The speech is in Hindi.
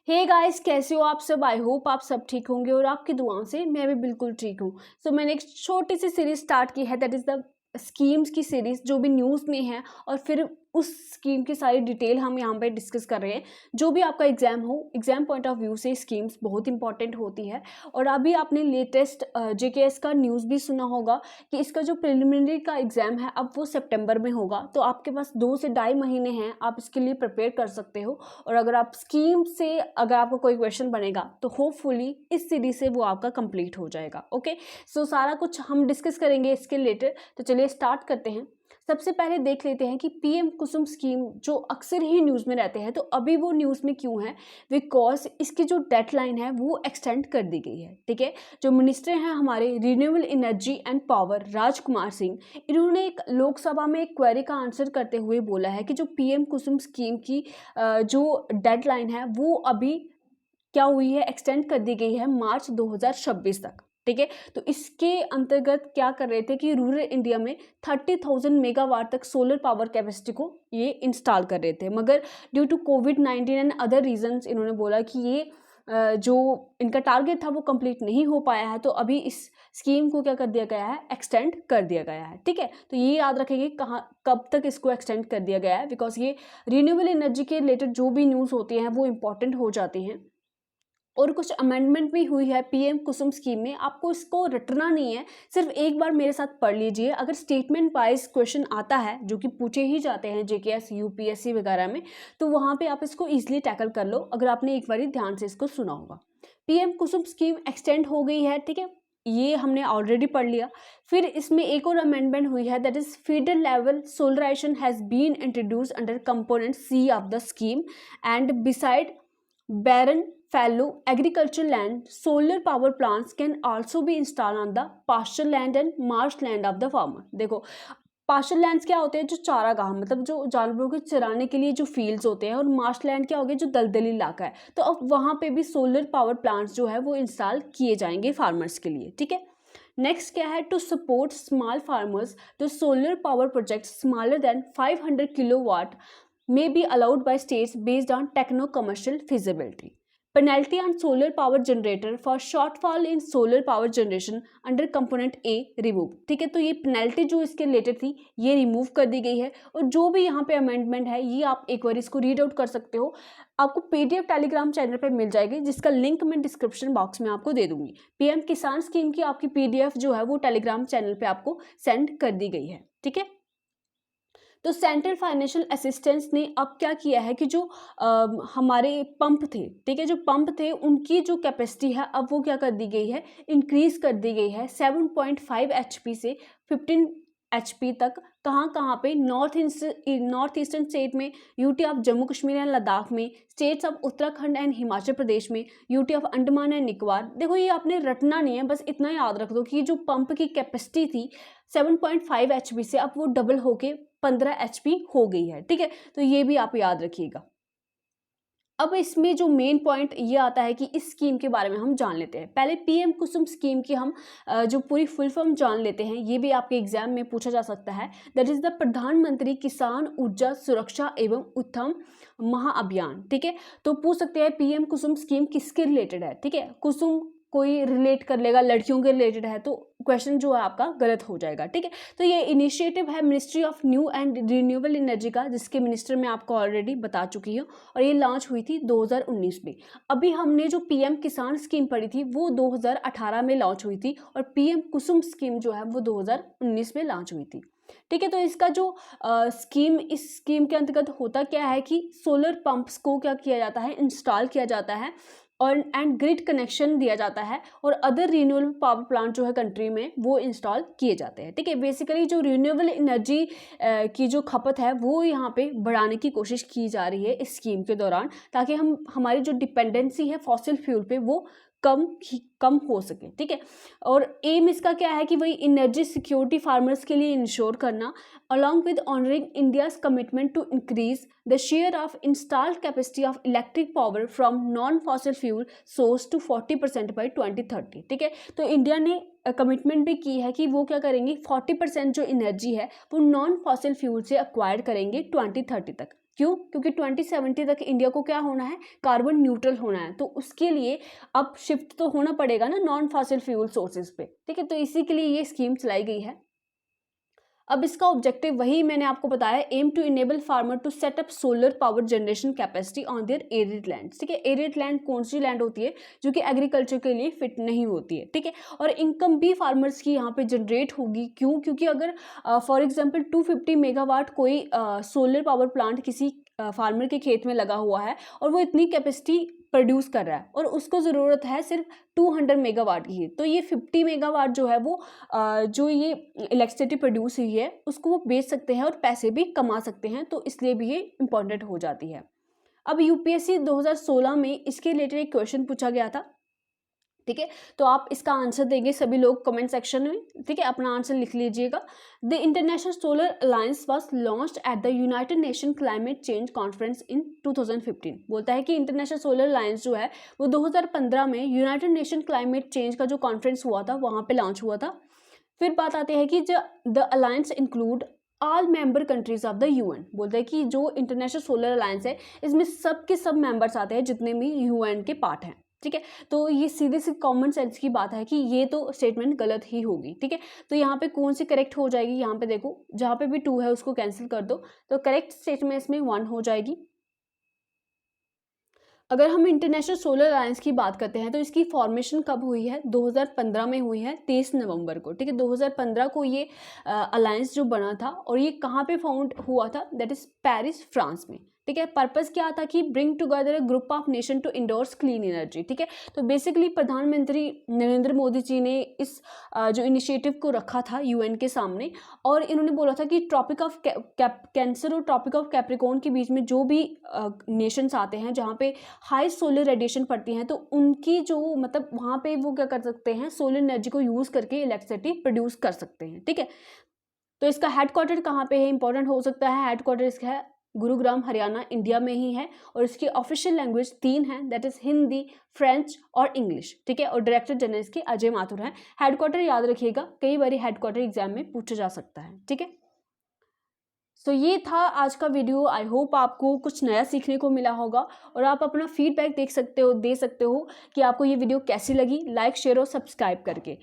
हे गाइस, कैसे हो आप सब। आई होप आप सब ठीक होंगे और आपकी दुआओं से मैं भी बिल्कुल ठीक हूँ। सो मैंने एक छोटी सी सीरीज स्टार्ट की है, दैट इज़ द स्कीम्स की सीरीज, जो भी न्यूज़ में है और फिर उस स्कीम की सारी डिटेल हम यहाँ पे डिस्कस कर रहे हैं। जो भी आपका एग्जाम हो, एग्जाम पॉइंट ऑफ व्यू से स्कीम्स बहुत इंपॉर्टेंट होती है। और अभी आपने लेटेस्ट जेकेएस का न्यूज़ भी सुना होगा कि इसका जो प्रिलिमिनरी का एग्जाम है अब वो सितंबर में होगा। तो आपके पास 2 से ढाई महीने हैं, आप इसके लिए प्रिपेयर कर सकते हो। और अगर आप स्कीम से अगर आपको कोई क्वेश्चन बनेगा तो होपफुली इस सीरीज से वो आपका कंप्लीट हो जाएगा। ओके, सो सारा कुछ हम डिस्कस करेंगे इसके रिलेटेड। तो चलिए स्टार्ट करते हैं। सबसे पहले देख लेते हैं कि पीएम कुसुम स्कीम जो अक्सर ही न्यूज़ में रहते हैं, तो अभी वो न्यूज़ में क्यों है? बिकॉज इसकी जो डेडलाइन है वो एक्सटेंड कर दी गई है। ठीक है, जो मिनिस्टर हैं हमारे renewable energy and power Rajkumar Singh, इन्होंने एक लोकसभा में एक क्वेरी का आंसर करते हुए बोला है कि जो पीएम कुसुम स्कीम की जो डेडलाइन है वो अभी क्या हुई है, एक्सटेंड कर दी गई है मार्च 2026 तक। ठीक है, तो इसके अंतर्गत क्या कर रहे थे कि रूरल इंडिया में 30,000 मेगावाट तक सोलर पावर कैपेसिटी को ये इंस्टॉल कर रहे थे, मगर ड्यू टू कोविड-19 एंड अदर रीजंस इन्होंने बोला कि ये जो इनका टारगेट था वो कंप्लीट नहीं हो पाया है। तो अभी इस स्कीम को क्या कर दिया गया है, एक्सटेंड कर दिया गया है। ठीक है, तो ये याद रखेंगे कहाँ कब तक इसको एक्सटेंड कर दिया गया है, बिकॉज ये रिन्यूएबल एनर्जी के रिलेटेड जो भी न्यूज़ होती हैं वो इंपॉर्टेंट हो जाती हैं। और कुछ अमेंडमेंट भी हुई है पीएम कुसुम स्कीम में, आपको इसको रटना नहीं है, सिर्फ एक बार मेरे साथ पढ़ लीजिए। अगर स्टेटमेंट वाइज क्वेश्चन आता है जो कि पूछे ही जाते हैं जेकेएस यूपीएससी वगैरह में, तो वहाँ पे आप इसको इजीली टैकल कर लो अगर आपने एक बार ध्यान से इसको सुना होगा। पीएम कुसुम स्कीम एक्सटेंड हो गई है। ठीक है, ये हमने ऑलरेडी पढ़ लिया। फिर इसमें एक और अमेंडमेंट हुई है, that is feeder level solarisation has been introduced under component C of the scheme and beside barren fallow agricultural land, solar power plants can also be installed on the pasture land and marsh land of the farmer। देखो, पास्चर लैंड्स क्या होते हैं, जो चारागाह मतलब जो जानवरों के चराने के लिए जो फील्ड्स होते हैं, और मार्श लैंड क्या हो गया, जो दलदली इलाका है। तो अब वहाँ पे भी सोलर पावर प्लांट्स जो है वो इंस्टॉल किए जाएंगे फार्मर्स के लिए। ठीक है, नेक्स्ट क्या है, to support small farmers the solar power project smaller than 500 kilowatt may be allowed by states based on techno-commercial feasibility. Penalty on solar power generator for shortfall in solar power generation under component A remove। ठीक है, तो ये पेनल्टी जो इसके रिलेटेड थी ये रिमूव कर दी गई है। और जो भी यहाँ पे अमेंडमेंट है ये आप एक बार इसको रीड आउट कर सकते हो। आपको पीडीएफ टेलीग्राम चैनल पे मिल जाएगी, जिसका लिंक मैं डिस्क्रिप्शन बॉक्स में आपको दे दूंगी। पीएम किसान स्कीम की आपकी पीडीएफ जो है वो टेलीग्राम चैनल पे आपको सेंड कर दी गई है। ठीक है, तो सेंट्रल फाइनेंशियल असिस्टेंस ने अब क्या किया है कि जो हमारे पंप थे, ठीक है, जो पंप थे उनकी जो कैपेसिटी है अब वो क्या कर दी गई है, इंक्रीज कर दी गई है 7.5 एचपी से 15 एचपी तक। कहाँ कहाँ पे, नॉर्थ ईस्टर्न स्टेट में, UT of Jammu Kashmir and Ladakh में, states of Uttarakhand and Himachal Pradesh में, UT of Andaman and Nicobar. देखो, ये आपने रटना नहीं है, बस इतना याद रख दो कि जो पंप की कैपेसिटी थी 7.5 एचपी से अब वो डबल होके 15 एचपी हो गई है। ठीक है, तो ये भी आप याद रखिएगा। अब इसमें जो मेन पॉइंट ये आता है कि इस स्कीम के बारे में हम जान लेते हैं। पहले पीएम कुसुम स्कीम की हम जो पूरी फुल फॉर्म जान लेते हैं, ये भी आपके एग्जाम में पूछा जा सकता है। दैट इज द प्रधानमंत्री किसान ऊर्जा सुरक्षा एवं उत्थान महाअभियान। ठीक है, तो पूछ सकते हैं पीएम कुसुम स्कीम किसके रिलेटेड है। ठीक है, कुसुम कोई रिलेट कर लेगा, लड़कियों के रिलेटेड है, तो क्वेश्चन जो है आपका गलत हो जाएगा। ठीक है, तो ये इनिशिएटिव है ministry of new and renewable energy का, जिसके मिनिस्टर मैं आपको ऑलरेडी बता चुकी हूँ, और ये लॉन्च हुई थी 2019 में। अभी हमने जो पीएम किसान स्कीम पढ़ी थी वो 2018 में लॉन्च हुई थी, और पीएम कुसुम स्कीम जो है वो 2019 में लॉन्च हुई थी। ठीक है, तो इसका जो इस स्कीम के अंतर्गत होता क्या है कि सोलर पंप्स को क्या किया जाता है, इंस्टॉल किया जाता है और एंड ग्रिड कनेक्शन दिया जाता है, और अदर रिन्यूएबल पावर प्लांट जो है कंट्री में वो इंस्टॉल किए जाते हैं। ठीक है, बेसिकली जो रिन्यूएबल एनर्जी की जो खपत है वो यहाँ पे बढ़ाने की कोशिश की जा रही है इस स्कीम के दौरान, ताकि हमारी जो डिपेंडेंसी है फॉसिल फ्यूल पे वो कम हो सके। ठीक है, और एम इसका क्या है कि वही एनर्जी सिक्योरिटी फार्मर्स के लिए इंश्योर करना, along with honouring India's commitment to increase the share of installed capacity of electric power from non fossil fuel source to 40% by 2030। ठीक है, तो इंडिया ने कमिटमेंट भी की है कि वो क्या करेंगे, 40% जो एनर्जी है वो नॉन फॉसिल फ्यूल से अक्वायर करेंगे 2030 तक। क्यों? क्योंकि 2070 तक इंडिया को क्या होना है, कार्बन न्यूट्रल होना है। तो उसके लिए अब शिफ्ट तो होना पड़ेगा ना नॉन फॉसिल फ्यूल सोर्सेज पे, ठीक है। तो इसी के लिए ये स्कीम चलाई गई है। अब इसका ऑब्जेक्टिव वही मैंने आपको बताया, aim to enable farmer to set up solar power generation capacity on their arid land, ठीक है। एरिड लैंड कौन सी लैंड होती है, जो कि एग्रीकल्चर के लिए फिट नहीं होती है, ठीक है। और इनकम भी फार्मर्स की यहाँ पे जनरेट होगी। क्यों? क्योंकि अगर फॉर एग्जांपल 250 मेगावाट कोई सोलर पावर प्लांट किसी फार्मर के खेत में लगा हुआ है और वो इतनी कैपेसिटी प्रोड्यूस कर रहा है और उसको ज़रूरत है सिर्फ 200 मेगावाट की, तो ये 50 मेगावाट जो है वो जो ये इलेक्ट्रिसिटी प्रोड्यूस हुई है उसको वो बेच सकते हैं और पैसे भी कमा सकते हैं। तो इसलिए भी ये इम्पॉर्टेंट हो जाती है। अब यूपीएससी 2016 में इसके रिलेटेड एक क्वेश्चन पूछा गया था, ठीक है। तो आप इसका आंसर देंगे सभी लोग कमेंट सेक्शन में, ठीक है। अपना आंसर लिख लीजिएगा। The international solar alliance was launched at the United nation climate change conference in 2015। बोलता है कि इंटरनेशनल सोलर अलायंस जो है वो 2015 में यूनाइटेड नेशन क्लाइमेट चेंज का जो कॉन्फ्रेंस हुआ था वहाँ पे लॉन्च हुआ था। फिर बात आती है कि जो the alliance include all member countries of the UN. बोलता है कि जो इंटरनेशनल सोलर अलायंस है इसमें सब के सब मेंबर्स आते हैं जितने भी यूएन के पार्ट हैं, ठीक है। तो ये सीधे से कॉमन सेंस की बात है कि ये तो स्टेटमेंट गलत ही होगी, ठीक है। तो यहाँ पे कौन सी करेक्ट हो जाएगी, यहाँ पे देखो जहाँ पे भी 2 है उसको कैंसिल कर दो, तो करेक्ट स्टेटमेंट इसमें 1 हो जाएगी। अगर हम इंटरनेशनल सोलर अलायंस की बात करते हैं तो इसकी फॉर्मेशन कब हुई है, 2015 में हुई है, 23 नवंबर को, ठीक है। 2015 को ये अलायंस जो बना था और ये कहाँ पे फाउंड हुआ था, दैट इज पेरिस फ्रांस में, ठीक है। पर्पस क्या था कि bring together a group of nation to endorse clean energy, ठीक है। तो बेसिकली प्रधानमंत्री नरेंद्र मोदी जी ने इस जो इनिशिएटिव को रखा था यूएन के सामने और इन्होंने बोला था कि ट्रॉपिक ऑफ कैंसर और ट्रॉपिक ऑफ कैप्रिकॉर्न के बीच में जो भी नेशंस आते हैं जहाँ पे हाई सोलर रेडिएशन पड़ती हैं तो उनकी जो मतलब वहाँ पे वो क्या कर सकते हैं, सोलर एनर्जी को यूज़ करके इलेक्ट्रिसिटी प्रोड्यूस कर सकते हैं, ठीक है। तो इसका हेडक्वार्टर कहाँ पे है, इंपॉर्टेंट हो सकता है। हेडक्वार्टर इसका है गुरुग्राम हरियाणा इंडिया में ही है और इसकी ऑफिशियल लैंग्वेज 3 है, दैट इज हिंदी, फ्रेंच और इंग्लिश, ठीक है। और डायरेक्टर जनरल इसके अजय माथुर हैं। हेडक्वार्टर याद रखिएगा, कई बार हेडक्वार्टर एग्जाम में पूछा जा सकता है, ठीक है। सो ये था आज का वीडियो। आई होप आपको कुछ नया सीखने को मिला होगा और आप अपना फीडबैक दे सकते हो कि आपको ये वीडियो कैसी लगी, लाइक शेयर और सब्सक्राइब करके।